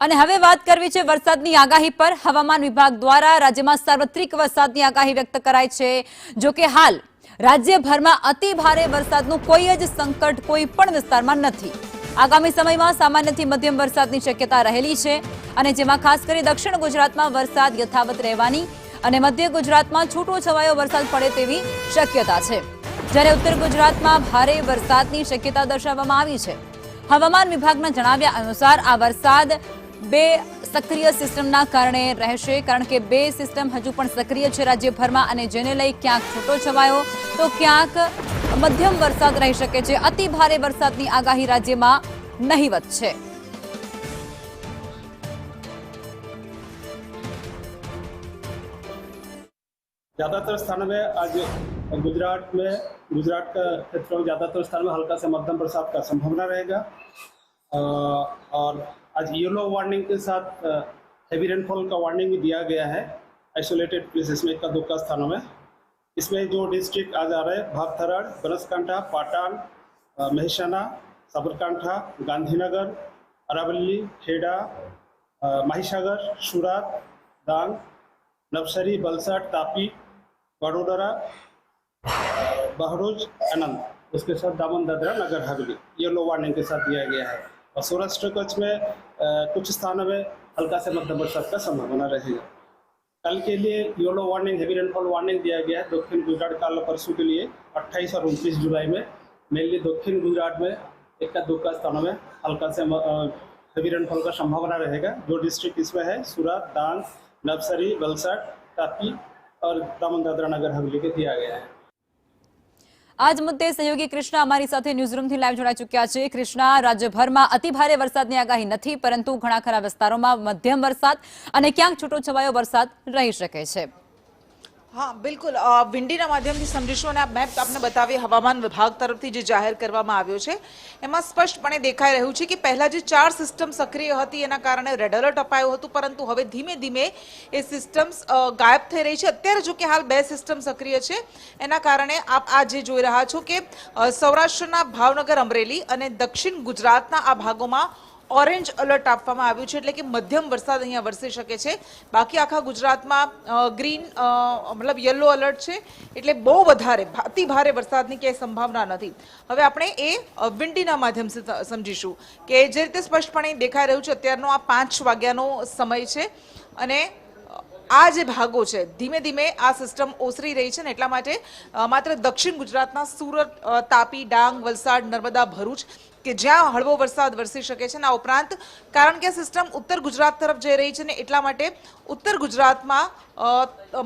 અને હવે વાત કરવી છે વરસાદની આગાહી પર। હવામાન વિભાગ દ્વારા રાજ્યમાં સાર્વત્રિક વરસાદની આગાહી વ્યક્ત કરાઈ છે। જો કે હાલ રાજ્યભરમાં અતિ ભારે વરસાદનું કોઈ જ સંકટ કોઈ પણ વિસ્તારમાં નથી। આગામી સમયમાં સામાન્યથી મધ્યમ વરસાદની શક્યતા રહેલી છે અને જેમાં ખાસ કરી દક્ષિણ ગુજરાતમાં વરસાદ યથાવત રહેવાની અને મધ્ય ગુજરાતમાં છૂટોછવાયો વરસાદ પડે તેવી શક્યતા છે, જ્યારે ઉત્તર ગુજરાતમાં ભારે વરસાદની શક્યતા દર્શાવવામાં આવી છે। હવામાન વિભાગના જણાવ્યા અનુસાર આ વરસાદ બે સક્રિય સિસ્ટમના કારણે રહેશે, કારણ કે બે સિસ્ટમ હજુ પણ સક્રિય છે રાજ્યભરમાં અને જેને લઈ ક્યાંક છૂટોછવાયો તો ક્યાંક મધ્યમ વરસાદ રહી શકે છે। અતિ ભારે વરસાદની આગાહી રાજ્યમાં નહીવત છે। ज्यादातर स्थानों में आज गुजरात का क्षेत्रों में ज्यादातर स्थानों में हल्का से मध्यम बरसात का संभावना रहेगा और आज येलो वार्निंग के साथ हेवी रेनफॉल का वार्निंग भी दिया गया है आइसोलेटेड प्लेसेस में, एक का स्थानों में। इसमें जो डिस्ट्रिक्ट आज आ रहे हैं भागथराड़, बनासकांठा, पाटण, મહેસાણા, સાબરકાંઠા, ગાંધીનગર, અરાવલી, ખેડા, મહીસાગર, સુરત, ડાંગ, नवसरी, वलसाड, तापी, वडोदरा, बहरोज, आनंद, उसके साथ दामन दादरा नगर हवेली येलो वार्निंग के साथ दिया गया है। और सौराष्ट्र कच्छ में कुछ स्थानों में हल्का से मध्यम बरसात का संभावना रहेगा। कल के लिए yellow warning, heavy rainfall warning दिया गया है दक्षिण गुजरात कल परसों के लिए 28 और 29 जुलाई में। मेनली दक्षिण गुजरात में एक का स्थानों में हल्का से हेवी रेनफॉल का संभावना रहेगा। जो डिस्ट्रिक्ट इसमें है सूरत, डांग, नवसरी, वलसाड, तापी और दामन दादरा नगर हवेली के दिया गया है। आज मुद्दे सहयोगी कृष्णा अमारी साथे न्यूઝરૂમથી લાઈવ જોડાઈ ચૂક્યા છે। कृष्णा, રાજ્યભરમાં અતિ ભારે વરસાદની આગાહી નથી, પરંતુ ઘણા ખરા વિસ્તારોમાં મધ્યમ વરસાદ અને ક્યાંક છૂટોછવાયો વરસાદ રહી શકે છે। हाँ बिल्कुल, विंडीना माध्यमथी समझीशुं अने आ मैप आपने बतावी हवामान विभाग तरफथी जे जाहेर करवामां आव्यो छे एमां स्पष्टपणे देखाई रह्युं छे कि पहला जे 4 सिस्टम सक्रिय हती एना कारणे रेड अलर्ट अपायुं हतुं, परंतु हवे धीमे धीमे ए सिस्टम्स गायब थई रही छे। अत्यारे जो कि हाल 2 सिस्टम सक्रिय छे एना कारणे आप आ जे जोई रह्या छो कि सौराष्ट्રના ભાવનગર, અમરેલી અને દક્ષિણ ગુજરાતના આ ભાગોમાં ऑरेंज अलर्ट आपवामां आव्युं छे, एटले कि मध्यम वरसाद अहींया वरसी शके छे। बाकी आखा गुजरातमां ग्रीन मतलब येलो अलर्ट छे, एटले बहु वधारे अति भारे वरसादनी क्यांय संभावना नथी। हवे आपणे ए विंडीना माध्यमथी समजीशुं के जे रीते स्पष्टपणे देखाई रह्युं छे अत्यारनो आ 5 वाग्यानो समय छे અને આ જે ભાગો છે ધીમે ધીમે આ સિસ્ટમ ઓસરી રહી છે ને એટલા માટે માત્ર દક્ષિણ ગુજરાતના સુરત, તાપી, ડાંગ, વલસાડ, નર્મદા, ભરૂચ કે જ્યાં હળવો વરસાદ વરસી શકે છે। આ ઉપરાંત કારણ કે સિસ્ટમ ઉત્તર ગુજરાત તરફ જઈ રહી છે ને એટલા માટે ઉત્તર ગુજરાતમાં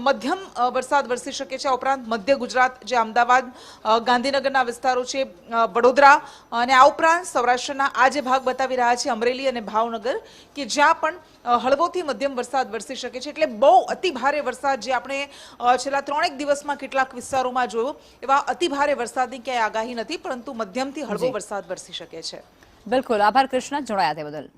મધ્યમ વરસાદ વરસી શકે છે। આ ઉપરાંત મધ્ય ગુજરાત જે અમદાવાદ, ગાંધીનગરના વિસ્તારો છે, વડોદરા અને આ ઉપરાંત સૌરાષ્ટ્રના આ જે ભાગ બતાવી રહ્યા છે અમરેલી અને ભાવનગર કે જ્યાં પણ હળવોથી મધ્યમ વરસાદ વરસી શકે છે। એટલે બહુ અતિ ભારે વરસાદ જે આપણે છેલ્લા 3 દિવસમાં કેટલાક વિસ્તારોમાં જોયો એવા અતિ ભારે વરસાદની ક્યાંય આગાહી નથી, પરંતુ મધ્યમથી હળવો વરસાદ વરસી શકે છે। બિલકુલ, આભાર કૃષ્ણ, જોડાયા તે બદલ।